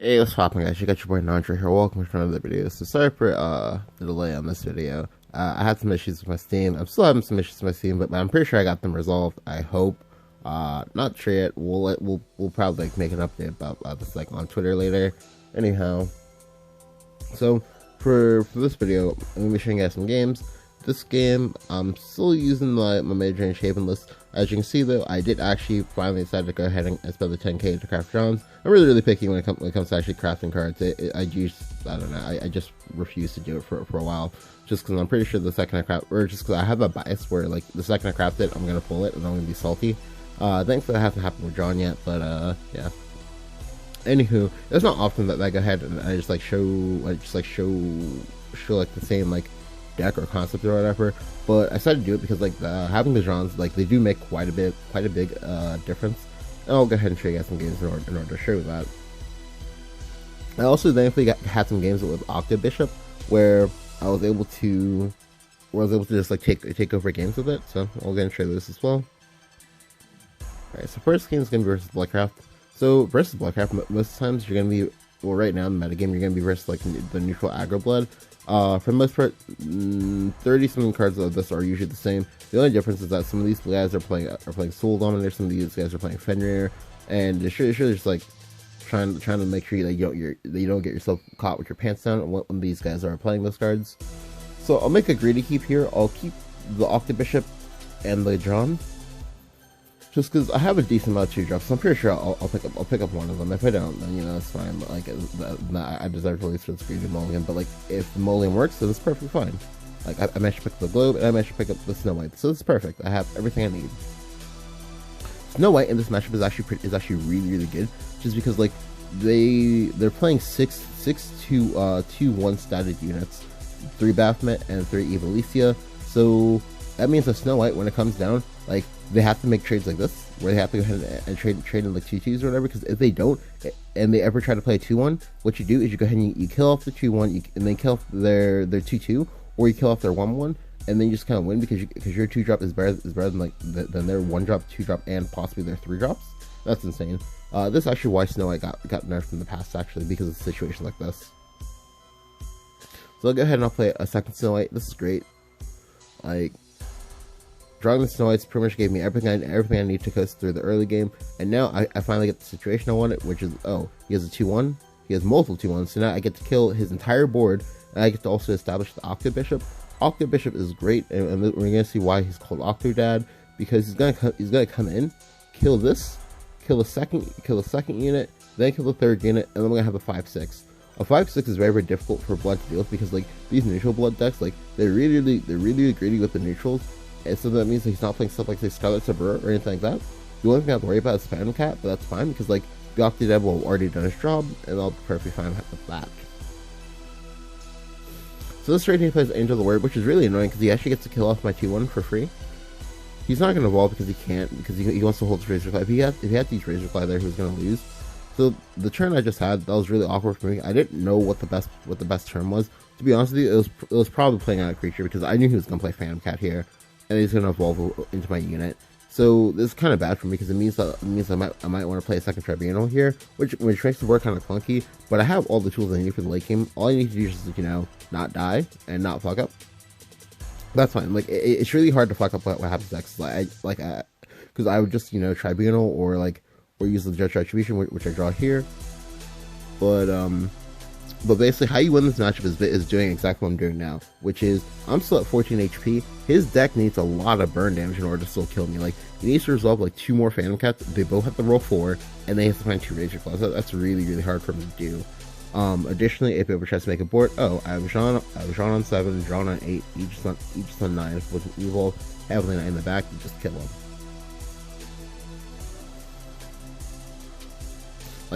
Hey, what's poppin', guys? You got your boy Nandra here. Welcome to another video. So sorry for the delay on this video. I had some issues with my Steam. I'm still having some issues with my Steam, but I'm pretty sure I got them resolved. I hope. Not sure yet. We'll probably make an update about this on Twitter later. Anyhow, so for this video, I'm gonna be showing you guys some games. This game, I'm still using my Midrange Haven list. As you can see, though, I did actually finally decide to go ahead and spend the 10k to craft Johns. I'm really picky when it comes to actually crafting cards. I don't know, I just refuse to do it for a while, just because I'm pretty sure the second I craft, or just because I have a bias where like the second I craft it, I'm gonna pull it and I'm gonna be salty. Thankfully, that hasn't happened with John yet, but yeah. Anywho, it's not often that I go ahead and I just show the same deck or concept or whatever, but I decided to do it because having the Johns, they do make quite a big difference. And I'll go ahead and show you guys some games in order to show you that. I also thankfully had some games with OctoBishop where I was able to just take over games with it. So I'll go ahead and show you this as well. Alright, so first game is gonna be versus Bloodcraft. So versus Bloodcraft, most times you're gonna be, well, right now in the metagame you're gonna be versus the neutral aggro blood. For the most part, 30 something cards of this are usually the same. The only difference is that some of these guys are playing Soul Dominator, some of these guys are playing Fenrir, and it's really just trying to make sure that you don't get yourself caught with your pants down when these guys are playing those cards. So I'll make a greedy keep here. I'll keep the OctoBishop and the John, just because I have a decent amount of 2-drops. So I'm pretty sure I'll pick up one of them. If I don't, then it's fine. I deserve to lose for this greedy mulligan. But if the mulligan works, then it's perfectly fine. I managed to pick up the globe, and I managed to pick up the Snow White, so it's perfect. I have everything I need. Snow White in this matchup is actually really good, just because they're playing 6 2 1-statted units, 3 Baphomet and 3 Evilicia. So that means that Snow White, when it comes down, they have to make trades like this, where they have to go ahead and trade in 2/2s or whatever, because if they don't, and they ever try to play a 2/1, what you do is you go ahead and you kill off the 2/1, and then kill off their 2/2, or you kill off their 1/1, and then you just kind of win because your 2-drop is better than their 1-drop, 2-drop, and possibly their 3-drops. That's insane. This is actually why Snow White got nerfed in the past, actually, because of a situation like this. So I'll go ahead and I'll play a second Snow White. This is great. Drawing the Snow Whites pretty much gave me everything I need to coast through the early game, and now I finally get the situation I wanted, which is, oh, he has a 2/1, he has multiple 2/1s, so now I get to kill his entire board, and I get to also establish the OctoBishop. OctoBishop is great, and we're gonna see why he's called OctoDad, because he's gonna come in, kill this, kill the second unit, then kill the third unit, and then we're gonna have a 5/6. A 5/6 is very difficult for Blood to deal with, because these neutral Blood decks, they're really greedy with the neutrals. And so that means he's not playing stuff like, say, Scarlet Sabura or anything like that. The only thing I have to worry about is Phantom Cat, but that's fine, because the OctoDad will have already done his job, and I'll be perfectly fine with that. So this trade he plays Angel of the Word, which is really annoying, because he actually gets to kill off my 2/1 for free. He's not going to evolve because he can't, because he wants to hold his Razorclaw. If he had these Razorclaw there, he was going to lose. So the turn I just had, that was really awkward for me. I didn't know what the best turn was. To be honest with you, it was probably playing out a creature, because I knew he was going to play Phantom Cat here, and he's going to evolve into my unit. So this is kind of bad for me, because it means I might want to play a second Tribunal here, which makes the board kind of clunky. But I have all the tools I need for the late game. All I need to do is just not die and not fuck up. That's fine. It's really hard to fuck up what happens next. Because I would just Tribunal or use the Judge Retribution, which I draw here. But basically, how you win this matchup is doing exactly what I'm doing now, which is I'm still at 14 HP. His deck needs a lot of burn damage in order to still kill me. He needs to resolve 2 more Phantom Cats. They both have to roll 4, and they have to find 2 Razor Claws. That's really hard for him to do. Additionally, if he ever tries to make a board, I have Jean on 7, John on 8, each on 9 with an evil heavily in the back. You just kill him.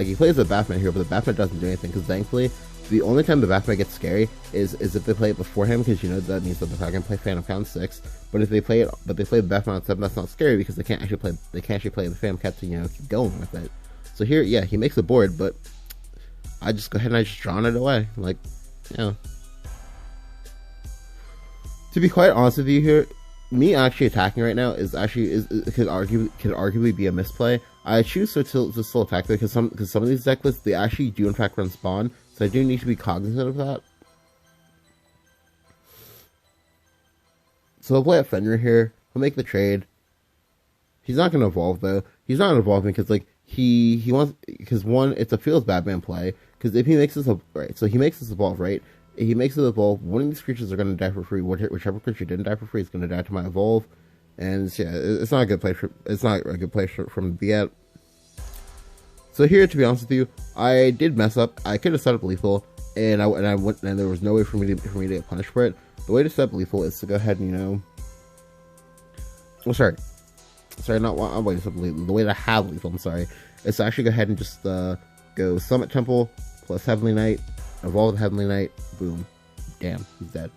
He plays the Baphomet here, but the Baphomet doesn't do anything, because thankfully, the only time the Baphomet gets scary is if they play it before him, because that means that they're not going to play Phantom Cat on 6. But if they play the Baphomet on 7, that's not scary, because they can't actually play the Phantom Cat to keep going with it. So here, yeah, he makes a board, but I just go ahead and I just drawn it away, To be quite honest with you here, me actually attacking right now could arguably be a misplay. I choose to still attack because some of these deck lists, they actually do in fact run spawn, so I do need to be cognizant of that. So I'll play a Fenrir here. He'll make the trade. He's not gonna evolve though. He's not evolving because like he wants, because one, it's a feels Batman play, because if he makes this right, so he makes this evolve, right? If he makes it evolve, one of these creatures are gonna die for free. Whichever creature didn't die for free is gonna die to my evolve. And yeah, it's not a good place from the get. So here, to be honest with you, I did mess up. I could have set up lethal, and there was no way for me to get punished for it. The way to set up lethal is to go ahead and, you know, not I'm waiting to set up lethal. The way to have lethal, I'm sorry, is to actually go ahead and just go Summit Temple plus Heavenly Knight, evolve the Heavenly Knight, boom, damn, he's dead.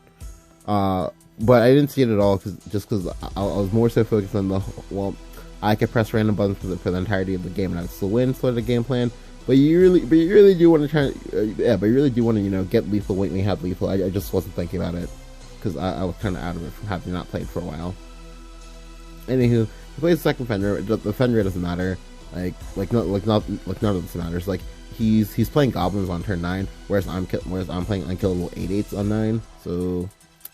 But I didn't see it at all, because I was more so focused on I could press random buttons for the entirety of the game, and I would still win, sort of the game plan. But you really do want to try, but you really do want to, you know, get lethal when you have lethal. I just wasn't thinking about it, because I was kind of out of it from having not played for a while. Anywho, he plays the second Fenrir. The Fenrir doesn't matter. None of this matters. Like he's playing goblins on turn 9, whereas I'm playing unkillable 8/8s on 9. So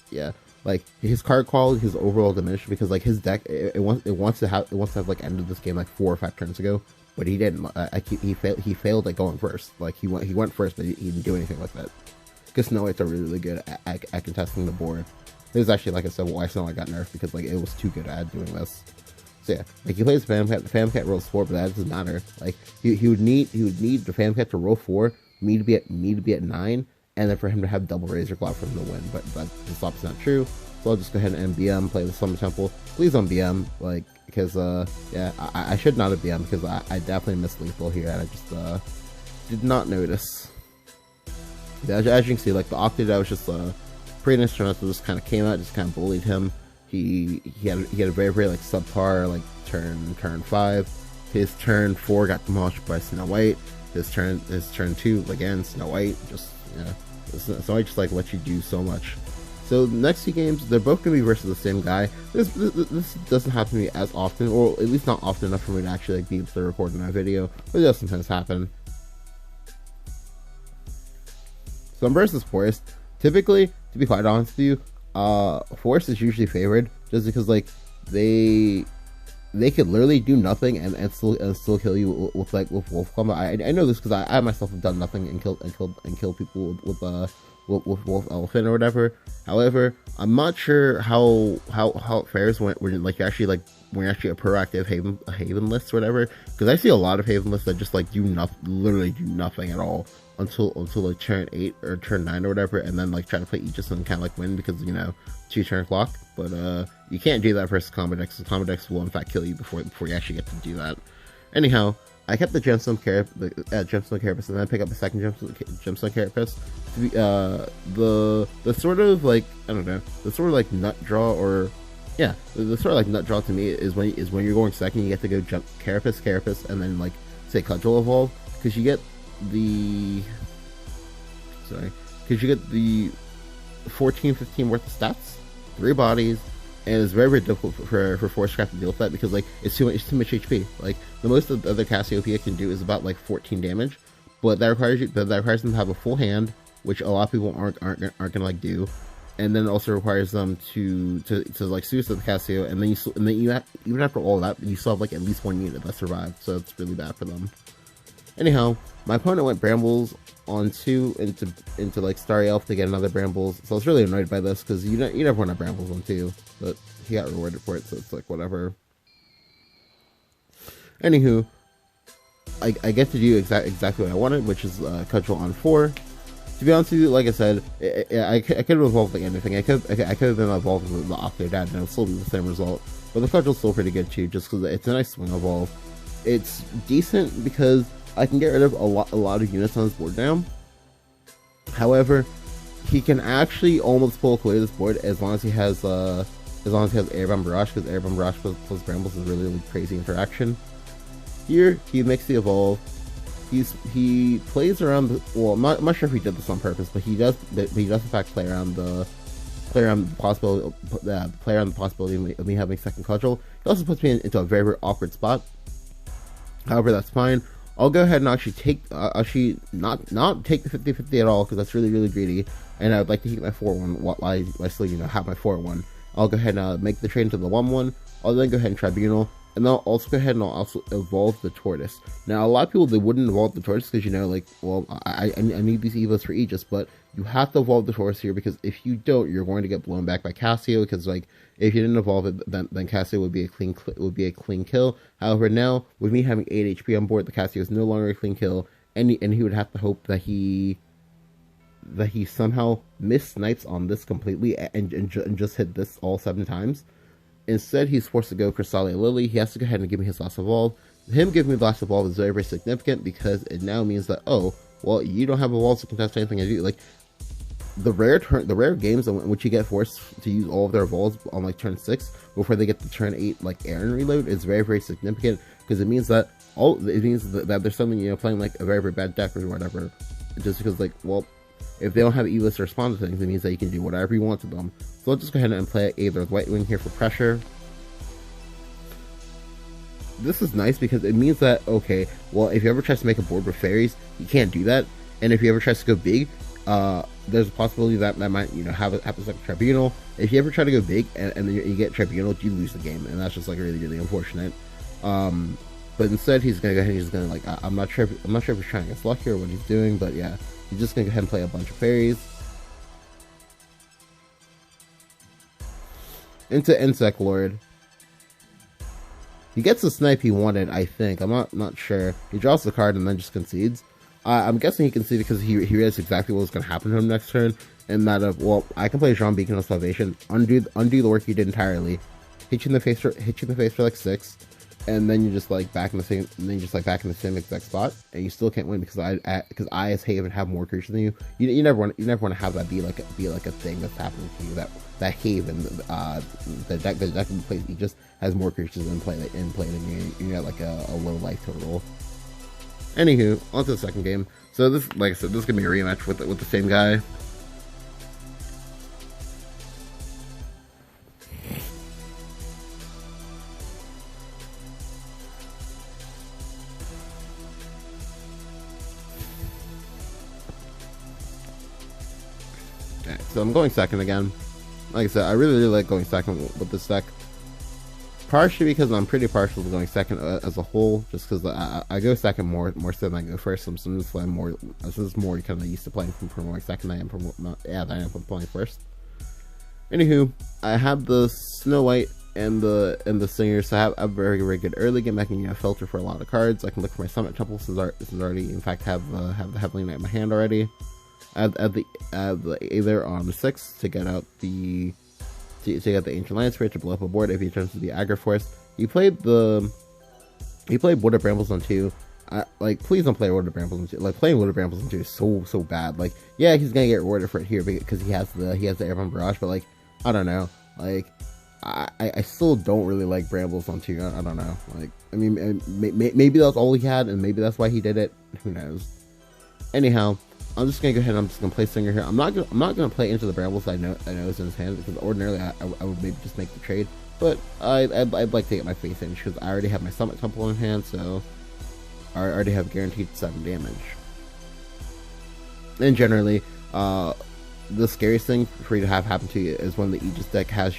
yeah. Like his card quality is overall diminished because like his deck it wants to have like ended this game like 4 or 5 turns ago, but he didn't. He failed at going first. Like he went first, but he didn't do anything like that. Because Snow Whites are really good at contesting the board. It was actually, like I said, why Snow White got nerfed, because like it was too good at doing this. So yeah, like he plays Famcat. The Famcat rolls 4, but that doesn't matter. Like he would need the Famcat to roll 4, me to be at 9. And then for him to have double Razor Claw for him to win, but this option's not true. So I'll just go ahead and BM, play the Summon Temple. Please don't BM, like, because yeah, I should not have BM, because I definitely missed lethal here, and I just did not notice. Yeah, as you can see, like the OctoDad was just pretty nice turn, so just kind of came out, just kind of bullied him. He had a very like subpar like turn 5. His turn 4 got demolished by Snow White. His turn 2 again Snow White, just. Yeah, so I just like let you do so much. So the next 2 games, they're both gonna be versus the same guy. This doesn't happen to me as often, or at least not often enough for me to actually like be able to record my video, but it does sometimes happen. So I'm versus Forest. Typically, to be quite honest with you, Forest is usually favored just because like they could literally do nothing and still kill you with Wolf combo. I know this because I myself have done nothing and killed people with Wolf Elephant or whatever. However, I'm not sure how it fares when you're actually a proactive Haven list or whatever. Because I see a lot of Haven lists that just like literally do nothing at all until like turn 8 or turn 9 or whatever, and then like try to play Aegis and kind of like win because, you know, 2 turn clock. But you can't do that versus combo decks. So combo decks will in fact kill you before you actually get to do that. Anyhow, I kept the Gemstone Carapace, and then I pick up a second Gemstone Carapace. The sort of like, I don't know, the sort of like nut draw, or yeah, the sort of like nut draw to me is when you're going second, you get to go jump Carapace, and then like say Cudgel evolve, because you get the 14-15 worth of stats, 3 bodies, and it's very, very difficult for Force Craft to deal with that, because like it's too much HP. Like the most of the other Cassiopeia can do is about like 14 damage, but that requires them to have a full hand, which a lot of people aren't gonna like do, and then it also requires them to like suicide the Cassio, and then you have, even after all that, you still have like at least 1 unit that survived, so it's really bad for them. Anyhow, my opponent went Brambles on 2 into like Starry Elf to get another Brambles, so I was really annoyed by this, because you never want to Brambles on 2, but he got rewarded for it, so it's like whatever. Anywho, I get to do exactly what I wanted, which is Cudgel on 4. To be honest with you, like I said, I could have evolved like anything. I could have been evolved with the OctoDad, and it would still be the same result. But the Cudgel's still pretty good too, just because it's a nice swing evolve. It's decent because I can get rid of a lot of units on his board now. However, he can actually almost pull away this board as long as he has Airbomb Barrage, because Airbomb Barrage plus Brambles is really crazy interaction. Here he makes the evolve. He plays around I'm not sure if he did this on purpose, but he does in fact play around the possibility of me having second Cudgel. He also puts me into a very, very awkward spot, However, that's fine. I'll go ahead and actually take, actually not take the 50-50 at all, because that's really, really greedy. And I'd like to keep my 4-1 while I still, have my 4-1. I'll go ahead and make the trade into the 1-1. I'll then go ahead and Tribunal. And then I'll also go ahead and I'll also evolve the Tortoise. Now, a lot of people, they wouldn't evolve the Tortoise because, like, well, I need these Evos for Aegis, but you have to evolve the Tortoise here, because if you don't, you're going to get blown back by Cassio, because, like, if you didn't evolve it, then Cassio would be a clean kill. However, now, with me having 8 HP on board, the Cassio is no longer a clean kill, and he would have to hope that he somehow missed snipes on this completely and just hit this all 7 times. Instead, he's forced to go Crystalia Lily. He has to go ahead and give me his last evolve. Him giving me the last evolve is very, very significant, because it now means that, oh, well, you don't have evolves to contest anything I do. Like, the rare games in which you get forced to use all of their evolves on, like, turn 6 before they get to turn 8, like, Aaron reload is very, very significant, because it means that that there's something, playing, like, a very, very bad deck or whatever, just because, like, well, if they don't have Elis to respond to things, it means that you can do whatever you want to them. So I'll just go ahead and play either White Wing here for pressure. This is nice because it means that, okay, well, if you ever try to make a board with fairies, you can't do that. And if you ever try to go big, there's a possibility that might, have this like Tribunal. If you ever try to go big and then you get Tribunal, you lose the game, and that's just like really, really unfortunate. But instead, he's gonna go ahead and he's gonna, like, I'm not sure if he's trying to get lucky or what he's doing, but yeah, he's just gonna go ahead and play a bunch of fairies into Insect Lord. He gets the snipe he wanted, I think. I'm not sure. He draws the card and then just concedes. I'm guessing he conceded because he realized exactly what was going to happen to him next turn, and that of, well, I can play Jean Beacon of Salvation, undo the work you did entirely, hit you in the face for like 6, and then you're just like back in the same exact spot, and you still can't win because I as Haven have more creatures than you. You never want to have that be like a thing that's happening to you. That Haven, the deck in place, he just has more creatures in play than you got like a low life total. Anywho, on to the second game. So this, like I said, this is gonna be a rematch with the same guy. Alright, so I'm going second again. Like I said, I really like going second with this deck. Partially because I'm pretty partial to going second as a whole, just because I go second more so than I go first. So I'm just playing more. This is more kind of used to playing from going second than I am from playing first. Anywho, I have the Snow White and the Singer, so I have a very, very good early game. I can filter for a lot of cards. I can look for my Summit Temple since already in fact have the Heavenly Knight in my hand already. I have the Aether on the 6 to get out the. So you got the Ancient Land Spirit to blow up a board if he turns to the Aggro Force. He played Wood of Brambles on 2. Like, please don't play Wood of Brambles on 2. Like, playing Wood of Brambles on 2 is so bad. Like, yeah, he's gonna get rewarded for it here because he has the Airborne Barrage, but like, I don't know. Like, I still don't really like Brambles on 2. I don't know. Like, I mean, maybe that's all he had, and maybe that's why he did it. Who knows? Anyhow, I'm just gonna go ahead and I'm just gonna play Singer here. I'm not gonna play Into the Brambles. I know is in his hand, because ordinarily I would maybe just make the trade, but I'd like to get my face in because I already have my Summit Temple in hand, so I already have guaranteed 7 damage. And generally, the scariest thing for you to have happen to you is when the Aegis deck has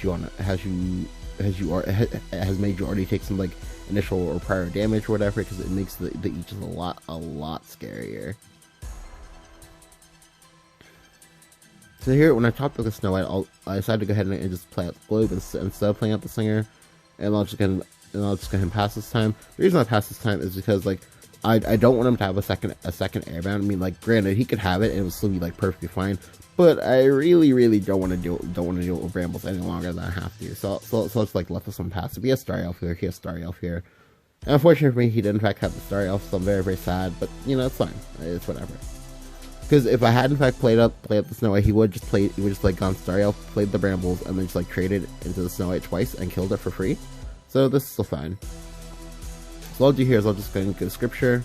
made you already take some like initial or prior damage or whatever, because it makes the Aegis a lot scarier. So here, when I talked about the Snow White, I decided to go ahead and just play out the Globe instead of playing out the Singer, and I'll just go ahead and pass this time. The reason I pass this time is because, like, I don't want him to have a second Airbound. I mean, like, granted, he could have it and it would still be like perfectly fine, but I really don't want to deal with Brambles any longer than I have to. So it's like let this one pass. If he has Starry Elf here, he has Starry Elf here. And unfortunately for me, he did in fact have the Starry Elf, so I'm very sad. But it's fine. It's whatever. Because if I had in fact played up the Snow White, he would just like gone Starry Elf, played the Brambles, and then just like traded into the Snow White twice and killed it for free. So this is still fine. So all I'll do here is I'll just go and get a Scripture.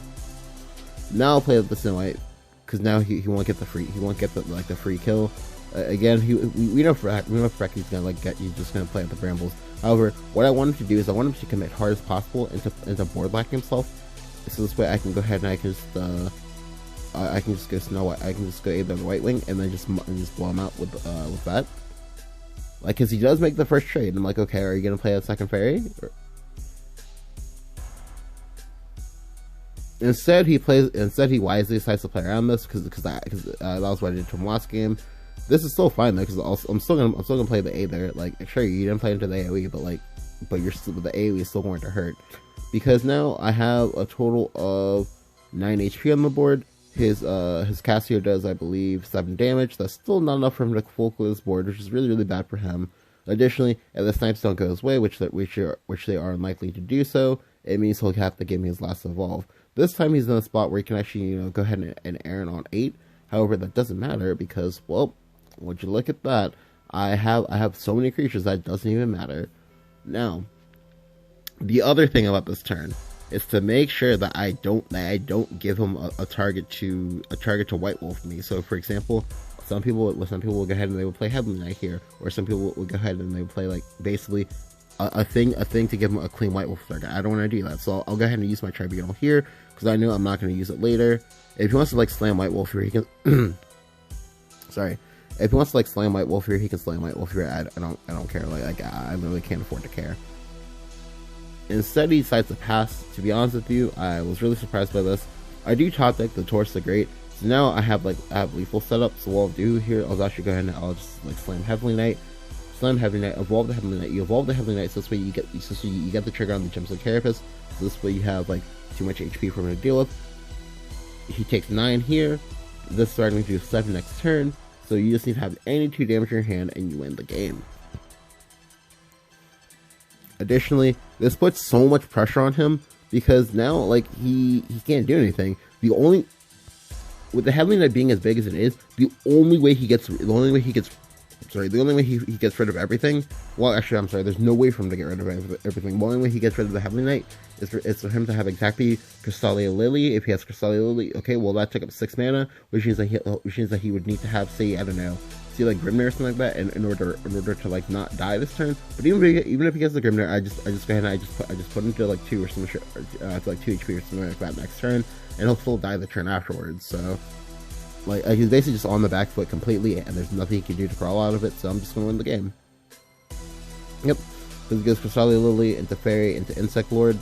Now I'll play with the Snow White, because now he won't get the free kill. Again, we know for a fact he's gonna he's just gonna play with the Brambles. However, what I want him to do is I want him to commit hard as possible into board lacking himself, So this way I can go ahead and I can just go Snow White. I can just go either the White Wing and then just blow him out with that. Like, cause he does make the first trade. I'm like, okay, are you gonna play a second fairy? Instead, he wisely decides to play around this because that was what I did to him last game. This is still fine though, because I'm still gonna play the A there. Like, sure, you didn't play into the AOE, but the AOE is still going to hurt, because now I have a total of 9 HP on the board. His Cassio does, I believe, 7 damage. That's still not enough for him to full clear this board, which is really, really bad for him. Additionally, if the snipes don't go his way, which they are unlikely to do so, it means he'll have to give me his last evolve. This time he's in a spot where he can actually, go ahead and Aaron on 8. However, that doesn't matter because, well, would you look at that? I have so many creatures that it doesn't even matter. Now, the other thing about this turn is to make sure that I don't give him a target to White Wolf me. So, for example, some people will go ahead and they will play Heavenly Knight here, or some people will go ahead and they will play like basically a thing to give him a clean White Wolf target. I don't want to do that, so I'll go ahead and use my Tribunal here because I know I'm not going to use it later. If he wants to like slam White Wolf here, he can. Sorry. If he wants to like slam White Wolf here, he can slam White Wolf here. I don't care. Like I really can't afford to care. Instead, he decides to pass. To be honest with you, I was really surprised by this. I do top deck the Torch the Great, so now I have lethal setup. So what I'll do here, I'll actually go ahead and I'll just like slam Heavenly Knight, evolve the Heavenly Knight. You evolve the Heavenly Knight, so this way you get the trigger on the Gemstone Carapace. So this way you have like too much HP for him to deal with. He takes 9 here. This starting to do 7 next turn. So you just need to have any 2 damage in your hand and you win the game. Additionally, this puts so much pressure on him because now like he can't do anything. With the Heavenly Knight being as big as it is, the only way he gets rid of everything. Well, actually, I'm sorry. There's no way for him to get rid of everything. The only way he gets rid of the Heavenly Knight is for him to have exactly Crystalia Lily. If he has Crystalia Lily, okay, well that took up 6 mana, which means that he would need to have, say, I don't know, like Grimnir or something like that in order to like not die this turn. But even if he gets the Grimnir, I just go ahead and I just put him to like 2 or some to like 2 HP or something like that next turn, and he'll still die the turn afterwards. So like he's basically just on the back foot completely, and there's nothing he can do to crawl out of it. So I'm just gonna win the game. Yep. This goes for Crystalia Lily into Fairy into Insect Lord.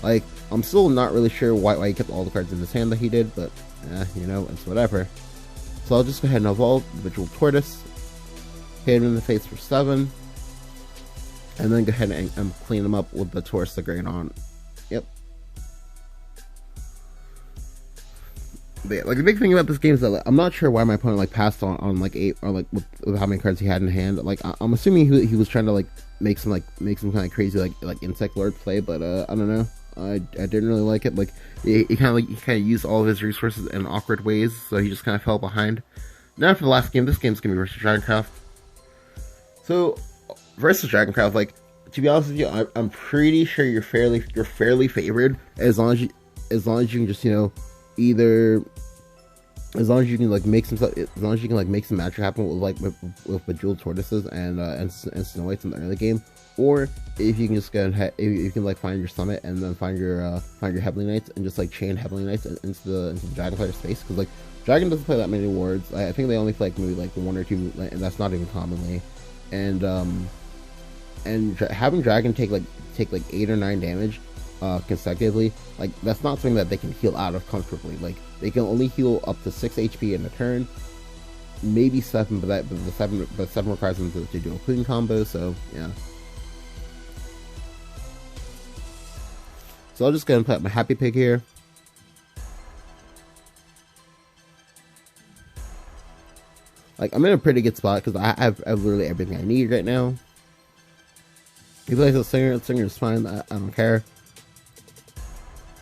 Like, I'm still not really sure why he kept all the cards in his hand that he did, but it's whatever. So I'll just go ahead and evolve the Jeweled Tortoise, hit him in the face for 7, and then go ahead and clean him up with the Tortoise the Great on. Yep. But yeah, like the big thing about this game is that like, I'm not sure why my opponent like passed on like 8 or like with how many cards he had in hand. Like I'm assuming he was trying to like make some kind of crazy like Insect Lord play, but I don't know. I didn't really like it. Like he kind of used all of his resources in awkward ways, so he just kind of fell behind. Now for the last game, this game's gonna be versus Dragoncraft. So versus Dragoncraft, like to be honest with you, I'm pretty sure you're fairly favored as long as you can just as long as you can like make some magic happen with Bejeweled Tortoises and Snow Whites in the early game. Or if you can just go ahead, if you can like find your Summit and then find your Heavenly Knights and just like chain Heavenly Knights into the Dragon player space, because like Dragon doesn't play that many wards. I think they only play like maybe like 1 or 2, and that's not even commonly. And having Dragon take like 8 or 9 damage consecutively, like that's not something that they can heal out of comfortably. Like they can only heal up to 6 HP in a turn, maybe 7, but 7 requires them to do a Queen combo. So yeah. So I'll just go and put my Happy Pig here. Like I'm in a pretty good spot because I have literally everything I need right now. He plays a Singer. The Singer is fine. I don't care.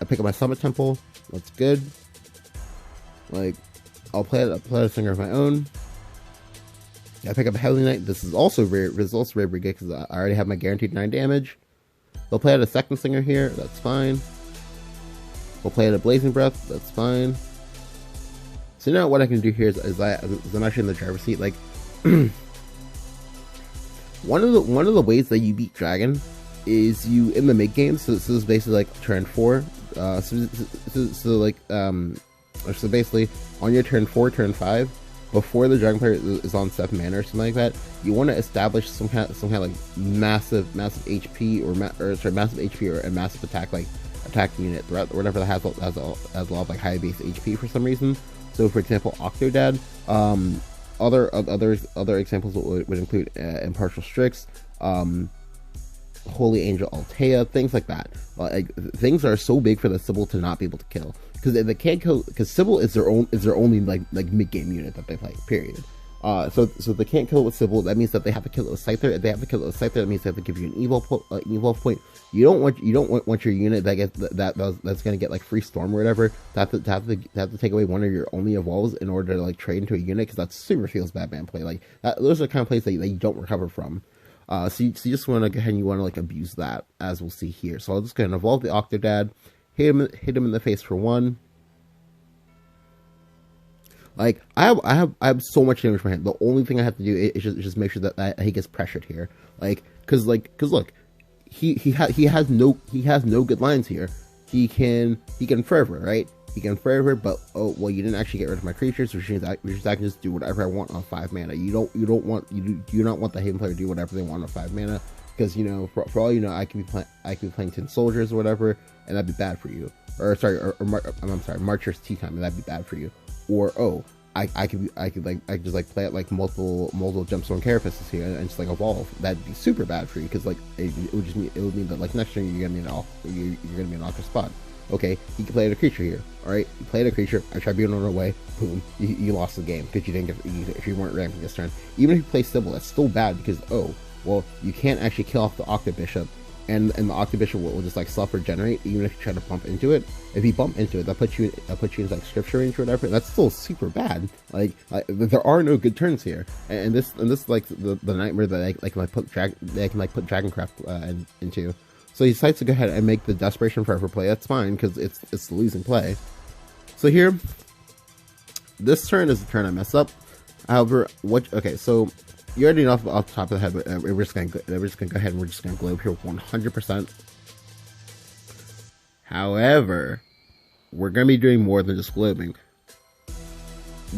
I pick up my Summit Temple. That's good. Like I'll play a Singer of my own. I pick up a Heavenly Knight. This is also rare. This is also rare brigade because I already have my guaranteed 9 damage. We'll play out a second Singer here, that's fine. We'll play out a Blazing Breath, that's fine. So now what I can do here is I'm actually in the driver's seat. Like one of the ways that you beat Dragon is you in the mid game. So this is basically like turn 4. So basically on your turn 4, turn 5, before the dragon player is on 7 mana or something like that, you want to establish some kind of like massive HP or massive HP or a massive attack, like attack unit threat or whatever that has a lot of like high base HP for some reason. So for example, OctoDad. Other examples would include Impartial Strix, Holy Angel Altea, things like that. Like things are so big for the Sybil to not be able to kill, because they can't kill, because Sybil is their only like mid game unit that they play. Period. So they can't kill it with Sybil. That means that they have to kill it with Scyther. If they have to kill it with Scyther, that means they have to give you an evil point. You don't want your unit that gets that's gonna get like free storm or whatever to have to take away one of your only evolves in order to like trade into a unit, because that super feels bad man play. Like those are the kind of plays that you don't recover from. So you just want to go ahead and you want to like abuse that, as we'll see here. So I'll just go ahead and evolve the OctoDad, hit him in the face for 1. Like I have so much damage for him. The only thing I have to do is just make sure that he gets pressured here. Cause look, he has no good lines here. He can forever, right? He can forever, but oh well, you didn't actually get rid of my creatures, which means I can just do whatever I want on 5 mana. You do not want the Haven player to do whatever they want on 5 mana, because you know for all you know I could be playing Tin Soldiers or whatever, and that'd be bad for you. Or sorry, I'm sorry, Marcher's Tea Time, and that'd be bad for you. Or oh, I could just like play it like multiple Gemstone Carapaces here and just like evolve. That'd be super bad for you, because like it would mean that like next turn you're gonna be an Octo spot. Okay, you can play a creature here. All right, you played a creature. I Tribunal on away. Boom, you lost the game because you didn't get if you weren't ramping this turn. Even if you play Sybil, that's still bad, because oh well, you can't actually kill off the Octo Bishop. And the Octo Bishop will just like self-regenerate even if you try to bump into it. If you bump into it, that puts you in like scripture range or whatever. That's still super bad. Like there are no good turns here. And this like the nightmare that they can put Dragoncraft into. So he decides to go ahead and make the Desperation Forever play. That's fine, because it's the losing play. So here, this turn is the turn I mess up. However, okay, so you already know off the top of the head, but we're just gonna go ahead and we're just gonna globe here 100%. However, we're gonna be doing more than just globing.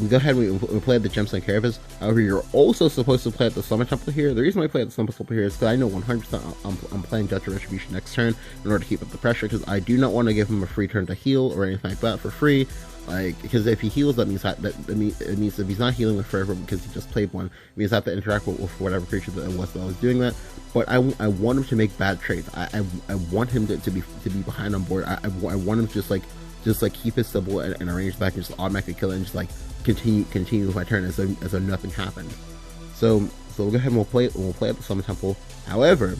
We go ahead and we play at the Gemstone Carapace. However, you're also supposed to play at the Summon Temple here. The reason why I play at the Summon Temple here is because I know 100% I'm playing Judge of Retribution next turn in order to keep up the pressure, because I do not want to give him a free turn to heal or anything like that for free. Like, because if he heals, that means it means if he's not healing with forever because he just played one, it means I have to interact with whatever creature that was doing that. But I want him to make bad trades. I want him to be behind on board. I want him to just like keep his Sybil and a range back and just automatically kill it and just like continue with my turn as though nothing happened. So we'll go ahead and we'll play at the Summon Temple. However,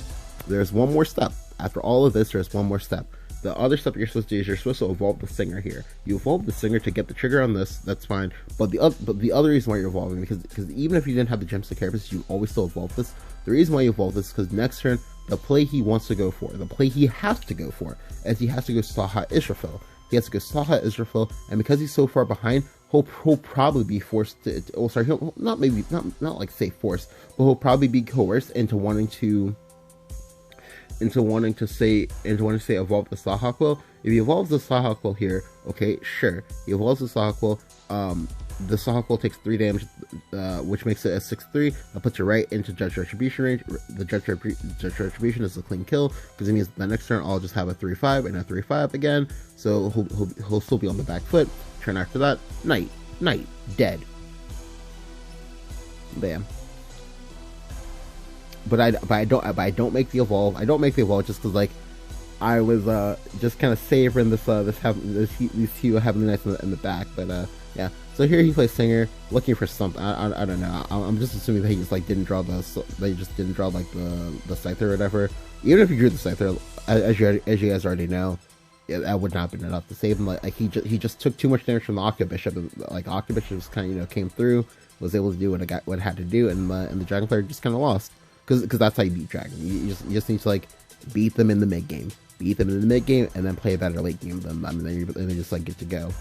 there's one more step. After all of this, there's one more step. The other step you're supposed to do is you're supposed to evolve the Singer here. You evolve the Singer to get the trigger on this, that's fine. But the other reason why you're evolving, because even if you didn't have the Gemstone Carapace, you always still evolve this. The reason why you evolve this is because next turn, the play he wants to go for, the play he has to go for, is he has to go Saha Israfel. He has to go Saha Israfel, and because he's so far behind, he'll probably be forced to. Oh, sorry, he'll not like say forced, but he'll probably be coerced into wanting to say evolve the Sahagwell. If he evolves the Sahagwell here, okay, sure, he evolves the Sahagwell. The Sahagwell takes 3 damage, which makes it a 6/3. That puts it right into Judge Retribution range. The Judge Retribution is a clean kill, because it means the next turn I'll just have a 3/5 and a 3/5 again. So he'll still be on the back foot. Turn after that, night, dead. Bam. But I don't make the evolve. I don't make the evolve just because like I was just kind of savoring these two having the nice in the back. But yeah. So here he plays Singer, looking for something. I don't know. I'm just assuming that he just like didn't draw like the Scyther or whatever. Even if he drew the Scyther, as you guys already know, yeah, that would not have been enough to save him. Like he just took too much damage from the Octo Bishop. Like Octo Bishop just kind of came through, was able to do what it had to do, and the Dragon player just kind of lost. Because that's how you beat Dragon. You just need to like beat them in the mid game, and then play a better late game than them, and then you're just like good to go.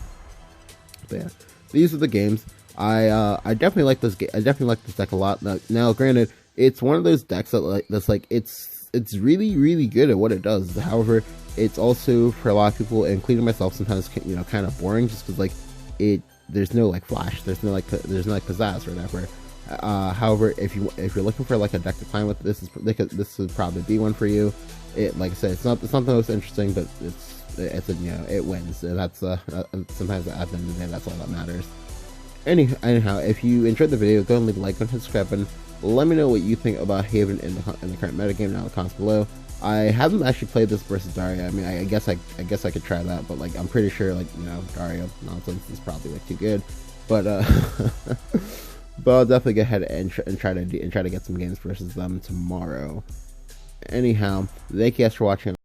But yeah, these are the games. I definitely like this game. I definitely like this deck a lot. Now granted, it's one of those decks that's like it's really really good at what it does. However, it's also for a lot of people, including myself, sometimes kind of boring, just because like there's no like flash, there's no like pizzazz or whatever. However, if you're looking for like a deck to climb with, this would probably be one for you. It, like I said, it's not the most interesting, but it's it wins. And that's sometimes at the end of the day, that's all that matters. Anyhow, if you enjoyed the video, go and leave a like, go and subscribe, and let me know what you think about Haven in the current metagame down in the comments below. I haven't actually played this versus Daria. I mean, I guess I could try that, but like I'm pretty sure like Daria nonsense is probably like too good. But but I'll definitely go ahead and try to get some games versus them tomorrow. Anyhow, thank you guys for watching.